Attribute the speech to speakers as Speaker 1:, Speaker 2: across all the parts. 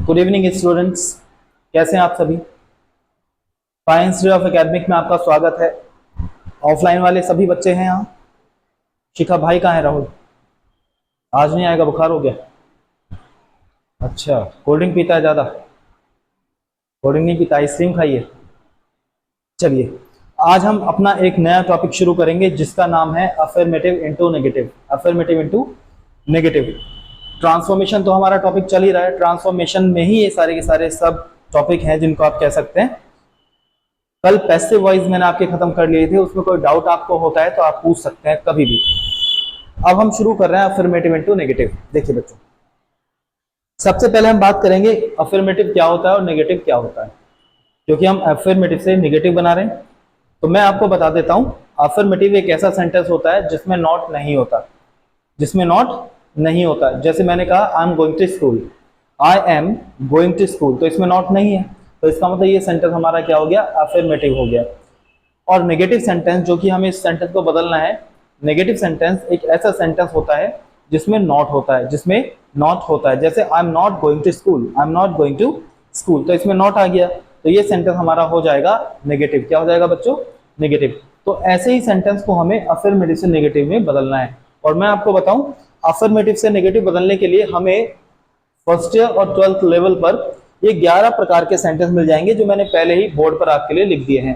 Speaker 1: Good evening students, कैसे हैं आप सभी। साइंस डे ऑफ एकेडमिक में आपका स्वागत है। ऑफलाइन वाले सभी बच्चे हैं यहाँ। शिखा भाई कहाँ है? राहुल आज नहीं आएगा, बुखार हो गया। अच्छा, कोल्ड ड्रिंक पीता है ज़्यादा? कोल्ड ड्रिंक नहीं पीता, आइसक्रीम खाइए। चलिए, आज हम अपना एक नया टॉपिक शुरू करेंगे जिसका नाम है affirmative into negative. Affirmative into negative. Transformation तो हमारा टॉपिक चल ही रहा है, ट्रांसफॉर्मेशन में ही ये सारे के सारे सब टॉपिक हैं जिनको आप कह सकते हैं। कल पैसिव वॉइस मैंने आपके खत्म कर लिए थे, उसमें कोई डाउट आपको होता है तो आप पूछ सकते हैं कभी भी। अब हम शुरू कर रहे हैं अफर्मेटिव इनटू नेगेटिव। देखिए बच्चों, सबसे पहले हम बात करेंगे अफर्मेटिव क्या होता है और नेगेटिव क्या होता है, क्योंकि हम अफर्मेटिव से नेगेटिव बना रहे हैं। तो मैं आपको बता देता हूं, अफर्मेटिव एक ऐसा सेंटेंस होता है जिसमें नॉट नहीं होता, जिसमें नॉट नहीं होता। जैसे मैंने कहा I am going to school, I am going to school, तो इसमें नॉट नहीं है, तो इसका मतलब ये सेंटेंस हमारा क्या हो गया? अफर्मेटिव हो गया। और नेगेटिव सेंटेंस, जो कि हमें इस सेंटेंस को बदलना है, नेगेटिव सेंटेंस एक ऐसा सेंटेंस होता है जिसमें नॉट होता है, जिसमें नॉट होता है। जैसे I am not going to school, I am not going to school, तो इसमें नॉट आ गया, तो ये सेंटेंस हमारा हो जाएगा नेगेटिव। क्या हो जाएगा बच्चों? नेगेटिव। तो ऐसे ही सेंटेंस को हमें अफर्मेटिव से नेगेटिव में बदलना है। और मैं आपको बताऊं, अफर्मेटिव से नेगेटिव बदलने के लिए हमें फर्स्ट ईयर और 12th लेवल पर ये 11 प्रकार के सेंटेंस मिल जाएंगे, जो मैंने पहले ही बोर्ड पर आपके लिए लिख दिए हैं।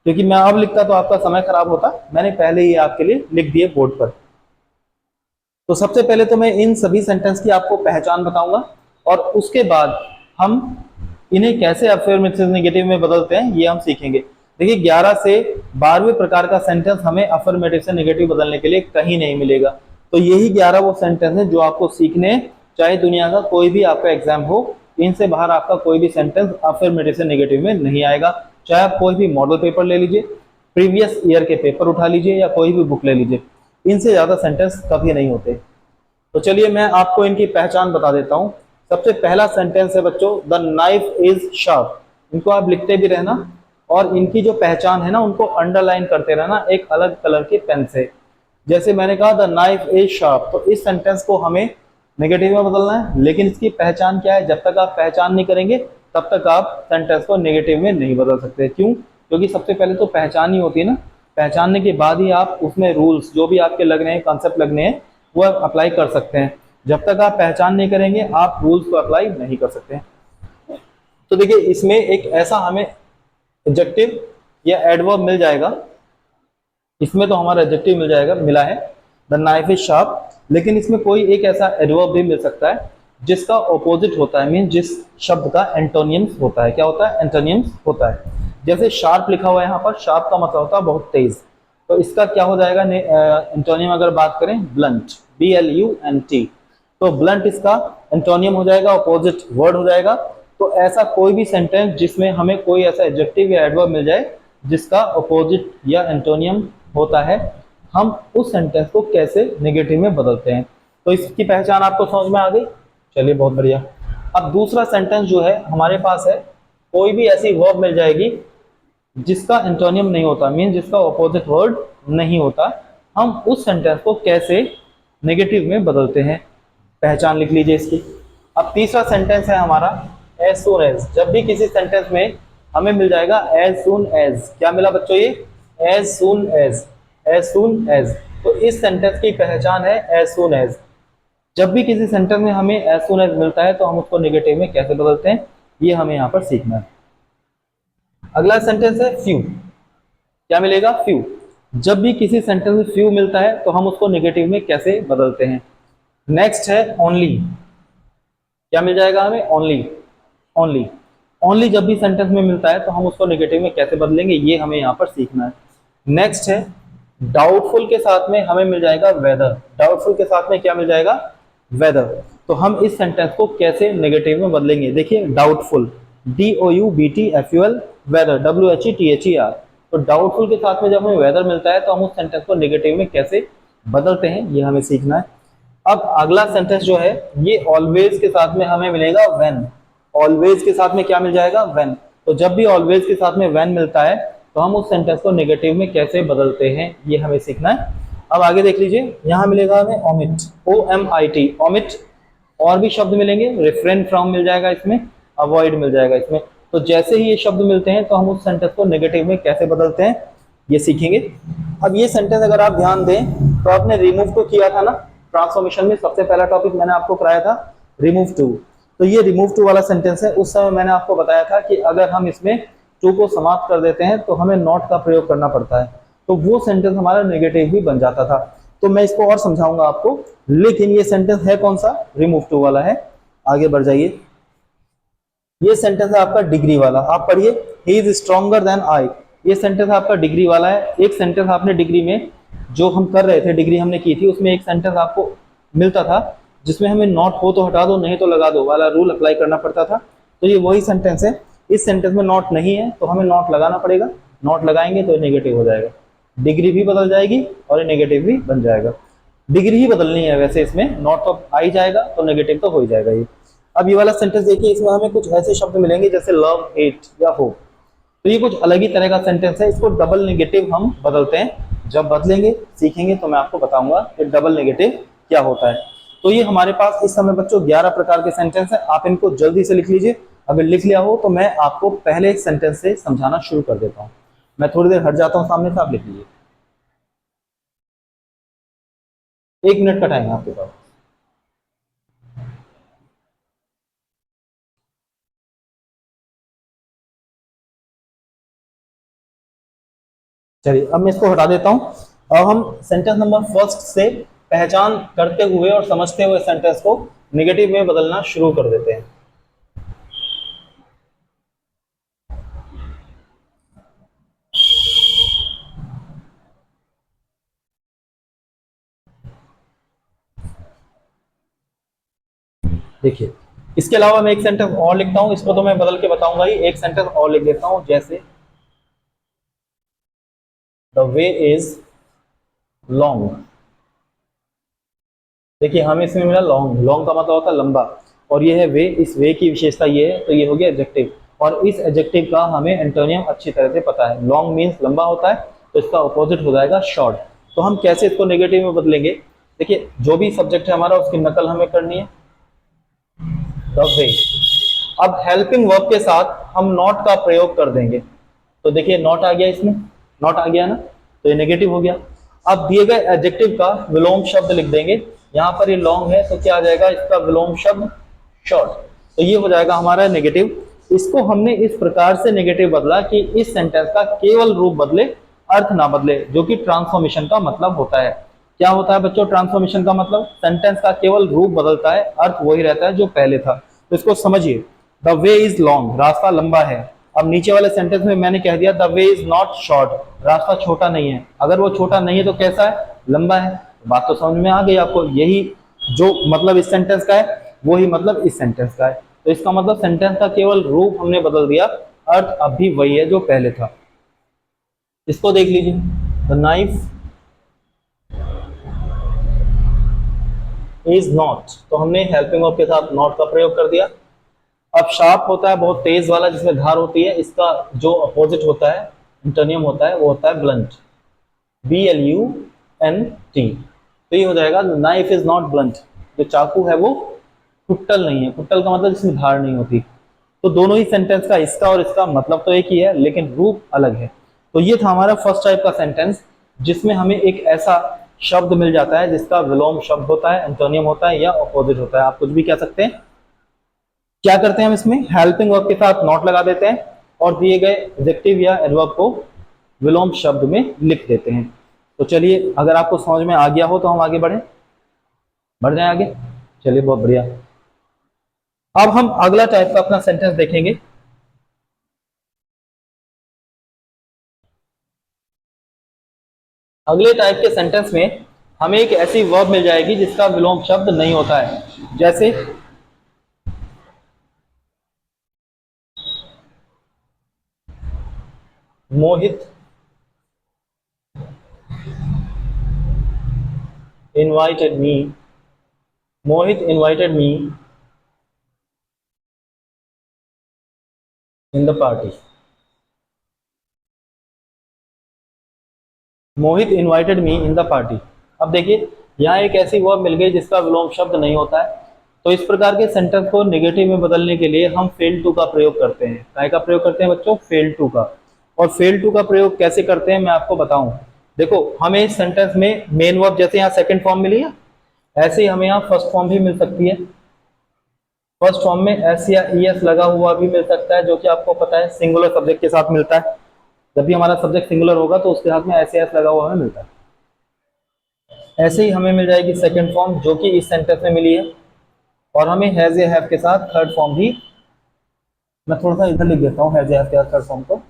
Speaker 1: क्योंकि मैं अब लिखता तो आपका समय खराब होता, मैंने पहले ही आपके लिए लिख दिए बोर्ड पर। तो सबसे पहले तो मैं इन सभी सेंटेंस की आपको पहचान बताऊंगा और उसके बाद हम इन्हें कैसे अफर्मेटिव से नेगेटिव में बदलते हैं ये हम सीखेंगे। देखिए, 11 से 12वें प्रकार का सेंटेंस हमें अफर्मेटिव से नेगेटिव बदलने के लिए कहीं नहीं मिलेगा। तो यही 11 वो सेंटेंस है जो आपको सीखने, चाहे दुनिया का कोई भी आपका एग्जाम हो, इनसे बाहर आपका कोई भी सेंटेंस अफर्मेटिव से नेगेटिव में नहीं आएगा। चाहे आप कोई भी मॉडल पेपर ले लीजिए, प्रीवियस ईयर के पेपर उठा लीजिए या कोई भी बुक ले लीजिए, इनसे ज्यादा सेंटेंस कभी नहीं होते। तो चलिए मैं आपको इनकी पहचान बता देता हूं। सबसे पहला सेंटेंस है बच्चों, द नाइफ इज शार्प। इनको आप लिखते भी रहना और इनकी जो पहचान है ना, उनको अंडरलाइन करते रहना एक अलग कलर के पेन से। जैसे मैंने कहा द नाइफ इज शार्प, तो इस सेंटेंस को हमें नेगेटिव में बदलना है, लेकिन इसकी पहचान क्या है? जब तक आप पहचान नहीं करेंगे तब तक आप सेंटेंस को नेगेटिव में नहीं बदल सकते। क्यों? क्योंकि सबसे पहले तो पहचान ही होती है ना, पहचानने के बाद ही आप उसमें रूल्स जो भी आपके लगने हैं, कॉन्सेप्ट लगने हैं, वो आप अप्लाई कर सकते हैं। जब तक आप पहचान नहीं करेंगे आप रूल्स को अप्लाई नहीं कर सकते। तो देखिए, इसमें एक ऐसा हमें एडजेक्टिव या एडवर्ब मिल जाएगा, इसमें तो हमारा एडजेक्टिव मिल जाएगा, मिला है द नाइफ इज शार्प, लेकिन इसमें कोई एक ऐसा एडवर्ब भी मिल सकता है जिसका ऑपोजिट होता है, मीन जिस शब्द का एंटोनियम्स होता है। क्या होता है? एंटोनियम्स होता है। जैसे शार्प लिखा हुआ है यहाँ पर, शार्प का मतलब होता है बहुत तेज, तो इसका क्या हो जाएगा एंटोनियम? अगर बात करें ब्लंट, BLUNT, तो ब्लंट इसका एंटोनियम हो जाएगा, ऑपोजिट वर्ड हो जाएगा। तो ऐसा कोई भी सेंटेंस जिसमें हमें कोई ऐसा एडजेक्टिव या एडवर्ब मिल जाए जिसका ऑपोजिट या एंटोनियम होता है, हम उस सेंटेंस को कैसे नेगेटिव में बदलते हैं। तो इसकी पहचान आपको समझ में आ गई? चलिए, बहुत बढ़िया। अब दूसरा सेंटेंस जो है हमारे पास है, कोई भी ऐसी वर्ब मिल जाएगी जिसका एंटोनियम नहीं होता, मीन जिसका ऑपोजिट वर्ड नहीं होता, हम उस सेंटेंस को कैसे नेगेटिव में बदलते हैं, पहचान लिख लीजिए इसकी। अब तीसरा सेंटेंस है हमारा एज सून एज। जब भी किसी सेंटेंस में हमें मिल जाएगा एज सून एज, क्या मिला बच्चों? ये as soon as, as soon as. तो इस सेंटेंस की पहचान है एज सून एज। जब भी किसी सेंटेंस में हमें एज सून एज मिलता है तो हम उसको नेगेटिव में कैसे बदलते हैं, ये हमें यहाँ पर सीखना है। अगला सेंटेंस है फ्यू। क्या मिलेगा? फ्यू। जब भी किसी सेंटेंस में फ्यू मिलता है तो हम उसको नेगेटिव में कैसे बदलते हैं। नेक्स्ट है ओनली। क्या मिल जाएगा हमें? ओनली। ओनली, ओनली जब भी सेंटेंस में मिलता है तो हम उसको नेगेटिव में कैसे बदलेंगे, ये हमें यहाँ पर सीखना है। नेक्स्ट है डाउटफुल के साथ में हमें मिल जाएगा वेदर। डाउटफुल के साथ में क्या मिल जाएगा? वेदर। तो हम इस सेंटेंस को कैसे नेगेटिव में बदलेंगे? देखिए, डाउटफुल, DOUBTFUL, वेदर, WHETHER। तो डाउटफुल के साथ में जब हमें वेदर मिलता है तो हम उस सेंटेंस को नेगेटिव में कैसे बदलते हैं, ये हमें सीखना है। अब अगला सेंटेंस जो है ये ऑलवेज के साथ में हमें मिलेगा व्हेन। ऑलवेज के साथ में क्या मिल जाएगा? व्हेन। तो जब भी ऑलवेज के साथ में व्हेन मिलता है तो हम उस सेंटेंस को नेगेटिव में कैसे बदलते हैं, ये हमें सीखना है। अब आगे देख लीजिए, यहां मिलेगा हमें ओमिट, OMIT, ओमिट। और भी शब्द मिलेंगे, रिफ्रेन फ्रॉम मिल जाएगा इसमें, अवॉइड मिल जाएगा इसमें। तो जैसे ही ये शब्द मिलते हैं तो हम उस सेंटेंस को नेगेटिव में कैसे बदलते हैं ये सीखेंगे। अब ये सेंटेंस अगर आप ध्यान दें तो आपने रिमूव टू किया था ना ट्रांसफॉर्मेशन में, सबसे पहला टॉपिक मैंने आपको कराया था रिमूव टू। तो ये रिमूव टू वाला सेंटेंस है। उस समय मैंने आपको बताया था कि अगर हम इसमें टू को समाप्त कर देते हैं तो हमें नॉट का प्रयोग करना पड़ता है, तो वो सेंटेंस हमारा नेगेटिव भी बन जाता था। तो मैं इसको और समझाऊंगा आपको, लेकिन ये सेंटेंस है कौन सा, रिमूव टू वाला है। आगे बढ़ जाइए। ये सेंटेंस है आपका डिग्री वाला, आप पढ़िए, he is stronger than I. ये सेंटेंस आपका डिग्री वाला है। एक सेंटेंस आपने डिग्री में जो हम कर रहे थे, डिग्री हमने की थी, उसमें एक सेंटेंस आपको मिलता था जिसमें हमें नॉट हो तो हटा दो, नहीं तो लगा दो वाला रूल अप्लाई करना पड़ता था। तो ये वही सेंटेंस है। इस सेंटेंस में नॉट नहीं है तो हमें नॉट लगाना पड़ेगा। नॉट लगाएंगे तो नेगेटिव हो जाएगा, डिग्री भी बदल जाएगी और नेगेटिव भी बन जाएगा। डिग्री ही बदलनी है वैसे, इसमें नॉट तो आ ही जाएगा तो नेगेटिव तो हो ही जाएगा ये। अब ये वाला सेंटेंस देखिए, इसमें हमें कुछ ऐसे शब्द मिलेंगे जैसे लव, हेट या होप। तो ये कुछ अलग ही तरह का सेंटेंस है, इसको डबल नेगेटिव हम बदलते हैं। जब बदलेंगे सीखेंगे तो मैं आपको बताऊंगा कि डबल नेगेटिव क्या होता है। तो ये हमारे पास इस समय बच्चों 11 प्रकार के सेंटेंस है। आप इनको जल्दी से लिख लीजिए। अगर लिख लिया हो तो मैं आपको पहले सेंटेंस से समझाना शुरू कर देता हूँ। मैं थोड़ी देर हट जाता हूँ सामने से, आप लिख लीजिए। 1 मिनट का टाइम है आपके पास। चलिए अब मैं इसको हटा देता हूं। अब हम सेंटेंस नंबर फर्स्ट से पहचान करते हुए और समझते हुए सेंटेंस को नेगेटिव में बदलना शुरू कर देते हैं। देखिए, इसके अलावा मैं एक सेंटेंस और लिखता हूं, इसको तो मैं बदल के बताऊंगा ही। एक सेंटेंस और लिख देता हूं, जैसे द वे इज लॉन्ग। देखिए हमें इसमें मिला लॉन्ग, लॉन्ग का मतलब होता है लंबा, और ये है वे। इस वे की विशेषता ये है, तो ये हो गया एडजेक्टिव। और इस एडजेक्टिव का हमें एंटोनियम अच्छी तरह से पता है। लॉन्ग मीन्स लंबा होता है, तो इसका अपोजिट हो जाएगा शॉर्ट। तो हम कैसे इसको नेगेटिव में बदलेंगे, देखिए जो भी सब्जेक्ट है हमारा उसकी नकल हमें करनी है, द वे। अब हेल्पिंग वर्ब के साथ हम नॉट का प्रयोग कर देंगे। तो देखिए नॉट आ गया, इसमें नॉट आ गया ना, तो ये नेगेटिव हो गया। अब दिए गए एडजेक्टिव का विलोम शब्द लिख देंगे। यहाँ पर ये लॉन्ग है तो क्या आ जाएगा इसका विलोम शब्द, शॉर्ट। तो ये हो जाएगा हमारा नेगेटिव। इसको हमने इस प्रकार से नेगेटिव बदला कि इस सेंटेंस का केवल रूप बदले, अर्थ ना बदले, जो कि ट्रांसफॉर्मेशन का मतलब होता है। क्या होता है बच्चों ट्रांसफॉर्मेशन का मतलब, सेंटेंस का केवल रूप बदलता है, अर्थ वही रहता है जो पहले था। तो इसको समझिए, द वे इज लॉन्ग, रास्ता लंबा है। अब नीचे वाले सेंटेंस में मैंने कह दिया the way is not short, रास्ता छोटा नहीं है। अगर वो छोटा नहीं है तो कैसा है, लंबा है। बात तो समझ में आ गई आपको। यही जो मतलब इस सेंटेंस का है वही मतलब इस सेंटेंस का है। तो इसका मतलब सेंटेंस का केवल रूप हमने बदल दिया, अर्थ अब भी वही है जो पहले था। इसको देख लीजिए, द नाइफ इज नॉट, तो हमने हेल्पिंग वर्ब के साथ नॉट का प्रयोग कर दिया। अब शार्प होता है बहुत तेज वाला जिसमें धार होती है, इसका जो अपोजिट होता है, इंटोनियम होता है, वो होता है ब्लंट, BLUNT। तो ये हो जाएगा नाइफ इज नॉट ब्लंट, जो चाकू है वो कुट्टल नहीं है। कुट्टल का मतलब जिसमें धार नहीं होती। तो दोनों ही सेंटेंस का, इसका और इसका मतलब तो एक ही है लेकिन रूप अलग है। तो ये था हमारा फर्स्ट टाइप का सेंटेंस, जिसमें हमें एक ऐसा शब्द मिल जाता है जिसका विलोम शब्द होता है, एंटोनियम होता है या अपोजिट होता है, आप कुछ भी कह सकते हैं। क्या करते हैं हम इसमें, हेल्पिंग वर्ब के साथ नॉट लगा देते हैं और दिए गए एडजेक्टिव या एडवर्ब को विलोम शब्द में लिख देते हैं। तो चलिए अगर आपको समझ में आ गया हो तो हम आगे बढ़ जाएं आगे। चलिए बहुत बढ़िया। अब हम अगला टाइप का अपना सेंटेंस देखेंगे। अगले टाइप के सेंटेंस में हमें एक ऐसी वर्ब मिल जाएगी जिसका विलोम शब्द नहीं होता है, जैसे Mohit invited me, Mohit invited me in the party, Mohit invited me in the party. अब देखिए यहाँ एक ऐसी वर्ब मिल गई जिसका विलोम शब्द नहीं होता है। तो इस प्रकार के सेंटेंस को नेगेटिव में बदलने के लिए हम फेल टू का प्रयोग करते हैं। काय का प्रयोग करते हैं बच्चों? फेल टू का। और फेल टू का प्रयोग कैसे करते हैं मैं आपको बताऊं। देखो, हमें इस सेंटेंस में मेन वर्ब जैसे यहाँ सेकंड फॉर्म मिली है, ऐसे ही हमें यहाँ फर्स्ट फॉर्म भी मिल सकती है। फर्स्ट फॉर्म में एस या ई एस लगा हुआ भी मिल सकता है, जो कि आपको पता है सिंगुलर सब्जेक्ट के साथ मिलता है। जब भी हमारा सब्जेक्ट सिंगुलर होगा तो उसके साथ में एस या एस लगा हुआ हमें मिलता है। ऐसे ही हमें मिल जाएगी सेकंड फॉर्म, जो कि इस सेंटेंस में मिली है। और हमें हैज या हैव के साथ थर्ड फॉर्म भी, मैं थोड़ा सा इधर लिख देता हूँ हैज या हैव के साथ थर्ड फॉर्म को,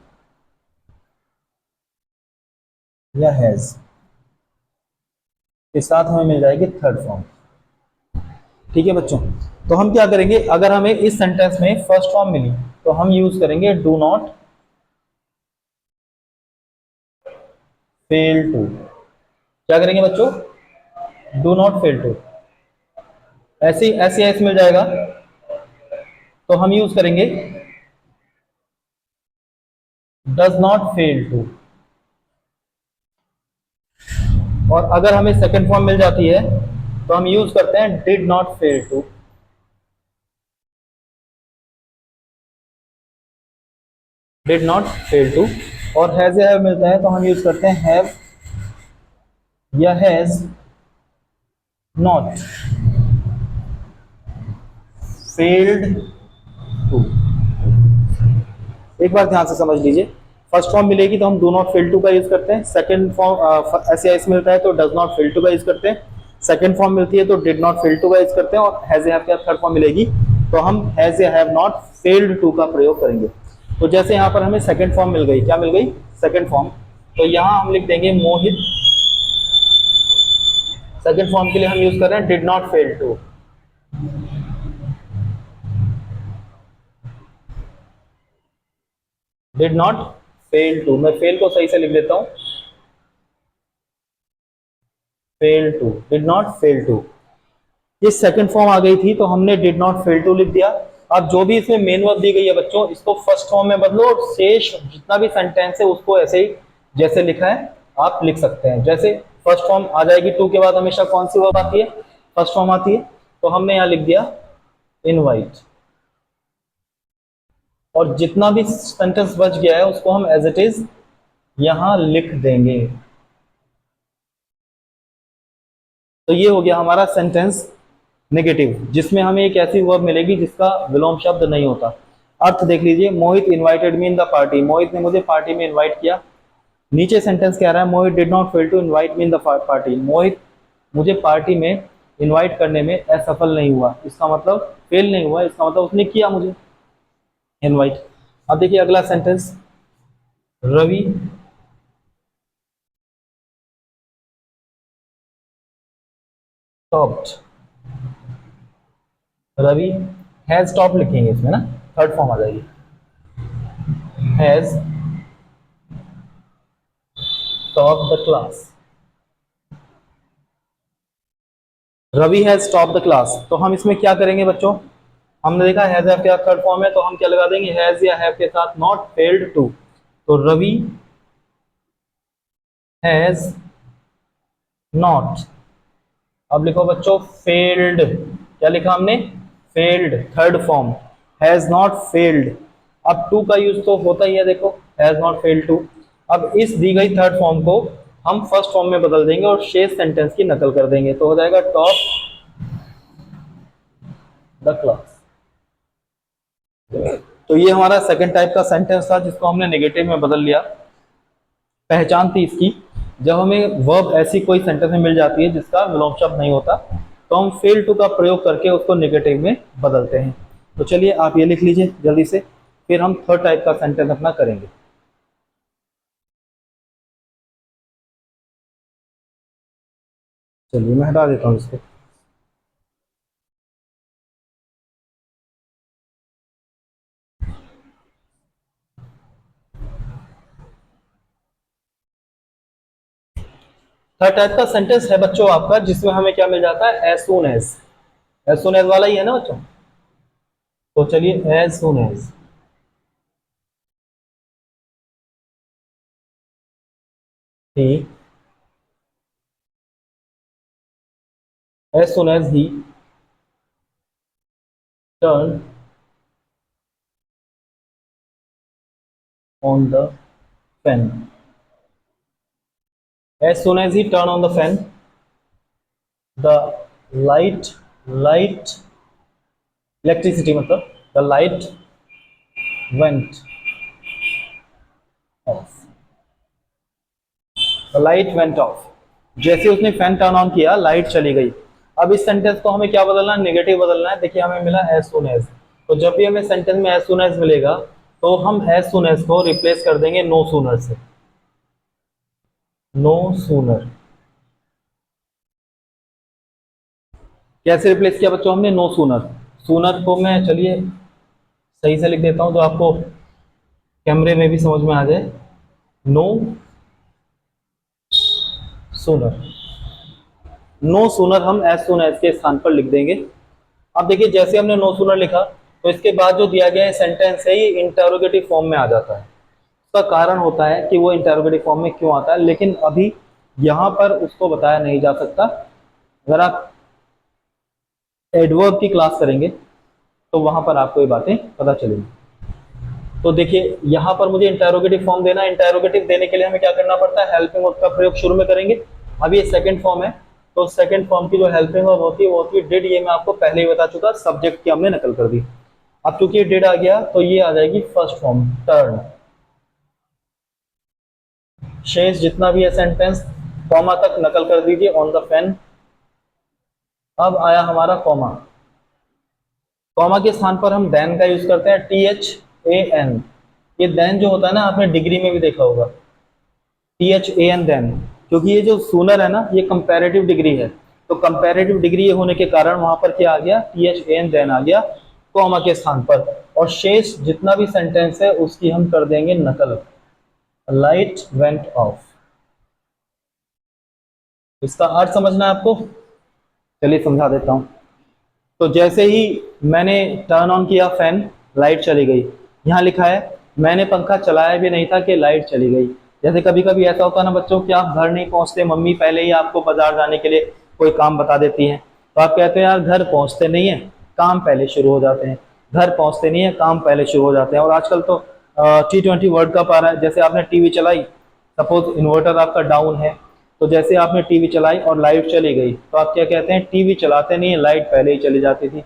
Speaker 1: या हैज के साथ हमें मिल जाएगी थर्ड फॉर्म। ठीक है बच्चों, तो हम क्या करेंगे, अगर हमें इस सेंटेंस में फर्स्ट फॉर्म मिली तो हम यूज करेंगे डू नॉट फेल टू। क्या करेंगे बच्चों? Do not fail to. ऐसे ऐसे ऐसे मिल जाएगा तो हम यूज करेंगे डज नॉट फेल टू। और अगर हमें सेकंड फॉर्म मिल जाती है तो हम यूज करते हैं did not fail to. Did not fail to. और हैज या हैव मिलता है तो हम यूज करते हैं हैव या हैज नॉट फेल्ड टू। एक बार ध्यान से समझ लीजिए, फर्स्ट फॉर्म मिलेगी तो हम डू नॉट फेल टू का यूज करते हैं। सेकंड फॉर्म ऐसे ऐसे मिलता है तो डज नॉट फेल टू का यूज करते हैं। सेकंड फॉर्म मिलती है तो डिड नॉट फेल टू का यूज करते हैं। और हैज या हैव के थर्ड फॉर्म मिलेगी तो हम हैज या हैव नॉट फेल्ड टू का प्रयोग करेंगे। तो जैसे यहाँ पर हमें सेकंड फॉर्म मिल गई, क्या मिल गई? Second form. तो यहाँ हम लिख देंगे मोहित। सेकंड फॉर्म के लिए हम यूज कर रहे हैं did not fail to. Did not fail to, मैं फेल को सही से लिख देता हूं, fail to, did not fail to. ये सेकंड फॉर्म आ गई थी तो हमने डिड नॉट फेल टू लिख दिया। अब जो भी इसमें मेन वर्ब दी गई है बच्चों, इसको फर्स्ट फॉर्म में बदलो और शेष जितना भी सेंटेंस है उसको ऐसे ही जैसे लिखा है आप लिख सकते हैं। जैसे फर्स्ट फॉर्म आ जाएगी, टू के बाद हमेशा कौन सी वर्ब आती है? फर्स्ट फॉर्म आती है। तो हमने यहां लिख दिया इनवाइट। और जितना भी सेंटेंस बच गया है उसको हम एज इट इज यहां लिख देंगे। तो ये हो गया हमारा सेंटेंस नेगेटिव, जिसमें हमें एक ऐसी वर्ब मिलेगी जिसका विलोम शब्द नहीं होता। अर्थ देख लीजिए, Mohit invited me in the party. Mohit ने मुझे पार्टी में इनवाइट किया। नीचे सेंटेंस कह रहा है Mohit did not fail to invite me in the party. Mohit मुझे पार्टी में इनवाइट करने में असफल नहीं हुआ। इसका मतलब फेल नहीं हुआ, इसका मतलब उसने किया मुझे इनवाइट। अब देखिए अगला sentence, Ravi stopped. Ravi has stop लिखेंगे इसमें ना, थर्ड फॉर्म आ जाएगी, has stop the class. Ravi has stop the class. तो हम इसमें क्या करेंगे बच्चों? हमने देखा हैज हैव के थर्ड फॉर्म है तो हम क्या लगा देंगे? हैज या हैव के साथ नॉट फेल्ड टू। तो रवि हैज नॉट, अब लिखो बच्चों फेल्ड। क्या लिखा हमने? Failed, third form, has not failed. अब टू का यूज तो होता ही है, देखो हैज नॉट फेल्ड टू। अब इस दी गई थर्ड फॉर्म को हम फर्स्ट फॉर्म में बदल देंगे और शेष सेंटेंस की नकल कर देंगे, तो हो जाएगा टॉप द क्लास। तो ये हमारा सेकंड टाइप का सेंटेंस था जिसको हमने नेगेटिव में बदल लिया। पहचान थी इसकी, जब हमें वर्ब ऐसी कोई सेंटेंस में मिल जाती है जिसका विलोम शब्द नहीं होता तो हम फेल टू का प्रयोग करके उसको नेगेटिव में बदलते हैं। तो चलिए आप ये लिख लीजिए जल्दी से, फिर हम थर्ड टाइप का सेंटेंस अपना करेंगे। चलिए मैं हटा देता हूँ इसको। थर्ड टाइप का सेंटेंस है बच्चों आपका जिसमें हमें क्या मिल जाता है? As soon as. As soon as वाला ही है ना बच्चों? तो चलिए as soon as, he, as soon as he turn on the fan. As soon as he turn on the fan, the light electricity मतलब the light went off. The light went off. जैसे उसने fan turn on किया light चली गई। अब इस sentence को हमें क्या बदलना है, नेगेटिव बदलना है। देखिए हमें मिला एज सुन एज, तो जब भी हमें सेंटेंस में एज सुन एज मिलेगा तो हम एज सुन एज को रिप्लेस कर देंगे नो सूनर से। नो सूनर कैसे रिप्लेस किया बच्चों हमने, नो सूनर। सूनर को मैं चलिए सही से लिख देता हूं तो आपको कैमरे में भी समझ में आ जाए। नो सूनर, नो सूनर हम एज सुन एज के स्थान पर लिख देंगे। अब देखिए जैसे हमने नो सूनर लिखा तो इसके बाद जो दिया गया है सेंटेंस है ये इंटरोगेटिव फॉर्म में आ जाता है। उसका कारण होता है कि वो इंटरोगेटिव फॉर्म में क्यों आता है, लेकिन अभी यहां पर उसको बताया नहीं जा सकता। अगर आप एडवर्ब की क्लास करेंगे तो वहां पर आपको ये बातें पता चलेंगी। तो देखिए यहां पर मुझे इंटरोगेटिव फॉर्म देना है। इंटरोगेटिव देने के लिए हमें क्या करना पड़ता है, हेल्पिंग वर्ब का प्रयोग शुरू में करेंगे। अब ये सेकंड फॉर्म है तो सेकंड फॉर्म की जो हेल्पिंग वर्ब होती है वो होती है डिड। ये मैं आपको पहले ही बता चुका, सब्जेक्ट की हमने नकल कर दी। अब चूंकि ये डिड आ गया तो ये आ जाएगी फर्स्ट फॉर्म टर्न। शेष जितना भी है सेंटेंस कॉमा तक नकल कर दीजिए ऑन द पेन। अब आया हमारा कॉमा। कॉमा के स्थान पर हम देन का यूज करते हैं, THAN। ये देन जो होता है ना आपने डिग्री में भी देखा होगा, THAN देन, क्योंकि ये जो सूनर है ना ये कंपैरेटिव डिग्री है। तो कंपैरेटिव डिग्री होने के कारण वहां पर क्या आ गया, THAN देन आ गया कॉमा के स्थान पर। और शेष जितना भी सेंटेंस है उसकी हम कर देंगे नकल, लाइट वेंट ऑफ। इसका अर्थ समझना है आपको, चलिए समझा देता हूं। तो जैसे ही मैंने टर्न ऑन किया फैन, लाइट चली गई। यहाँ लिखा है मैंने पंखा चलाया भी नहीं था कि लाइट चली गई। जैसे कभी कभी ऐसा होता है ना बच्चों कि आप घर नहीं पहुंचते, मम्मी पहले ही आपको बाजार जाने के लिए कोई काम बता देती है, तो आप कहते हैं यार घर पहुंचते नहीं है, काम पहले शुरू हो जाते हैं। घर पहुंचते नहीं है, काम पहले शुरू हो जाते हैं। और आजकल तो T20 वर्ल्ड कप आ रहा है। जैसे आपने टीवी चलाई, सपोज इन्वर्टर आपका डाउन है, तो जैसे आपने टीवी चलाई और लाइट चली गई तो आप क्या कहते हैं, टीवी चलाते नहीं, लाइट पहले ही चली जाती थी।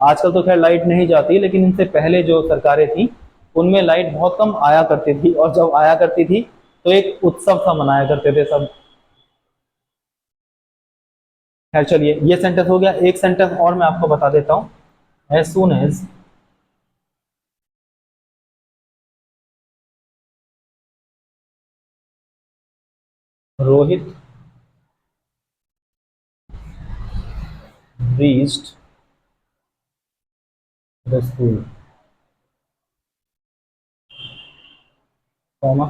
Speaker 1: आजकल तो खैर लाइट नहीं जाती, लेकिन इनसे पहले जो सरकारें थी उनमें लाइट बहुत कम आया करती थी, और जब आया करती थी तो एक उत्सव सा मनाया करते थे सब। खैर चलिए ये सेंटेंस हो गया। एक सेंटेंस और मैं आपको बता देता हूं, as soon as Rohit reached the school, comma,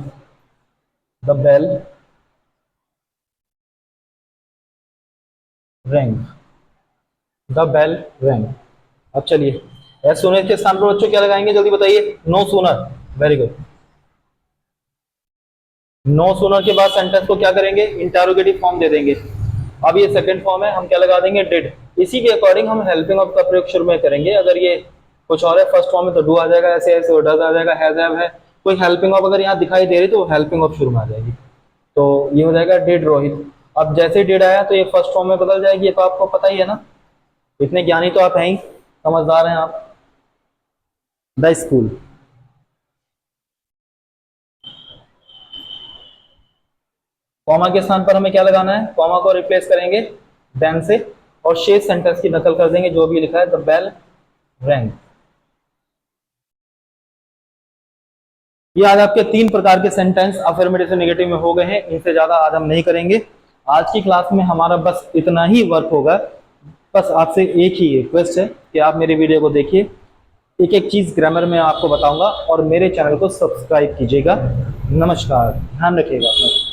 Speaker 1: the bell rang, the bell rang। अब चलिए एज सूनर के स्थान पर बच्चों क्या लगाएंगे, जल्दी बताइए, no sooner. Very good. No sooner के बाद सेंटेंस को क्या करेंगे, इंटरोगेटिव फॉर्म दे देंगे। अब ये सेकंड फॉर्म है, हम क्या लगा देंगे, डिड। इसी के अकॉर्डिंग हम हेल्पिंग ऑफ का प्रयोग शुरू में करेंगे। अगर ये कुछ और है फर्स्ट फॉर्म में तो डू आ जाएगा, ऐसे ऐसे डज आ जाएगा, हैज हैव है। कोई हेल्पिंग ऑफ अगर यहाँ दिखाई दे रही तो हेल्पिंग ऑफ शुरू में आ जाएगी। तो ये हो जाएगा डिड रोहित। अब जैसे डिड आया तो ये फर्स्ट फॉर्म में बदल जाएगी, ये तो आपको पता ही है ना, इतने ज्ञानी तो आप हैं ही, समझदार हैं आप। The school. कॉमा के स्थान पर हमें क्या लगाना है, कॉमा को रिप्लेस करेंगे देन से, और शेष सेंटेंस की नकल कर देंगे जो भी लिखा है, द बेल रैंग। ये आज आपके 3 प्रकार के सेंटेंस अफर्मेटिव से नेगेटिव में हो गए हैं। इनसे ज्यादा आज हम नहीं करेंगे। आज की क्लास में हमारा बस इतना ही वर्क होगा। बस आपसे एक ही रिक्वेस्ट है कि आप मेरे वीडियो को देखिए, एक एक चीज ग्रामर में आपको बताऊंगा, और मेरे चैनल को सब्सक्राइब कीजिएगा। नमस्कार, ध्यान रखिएगा अपना।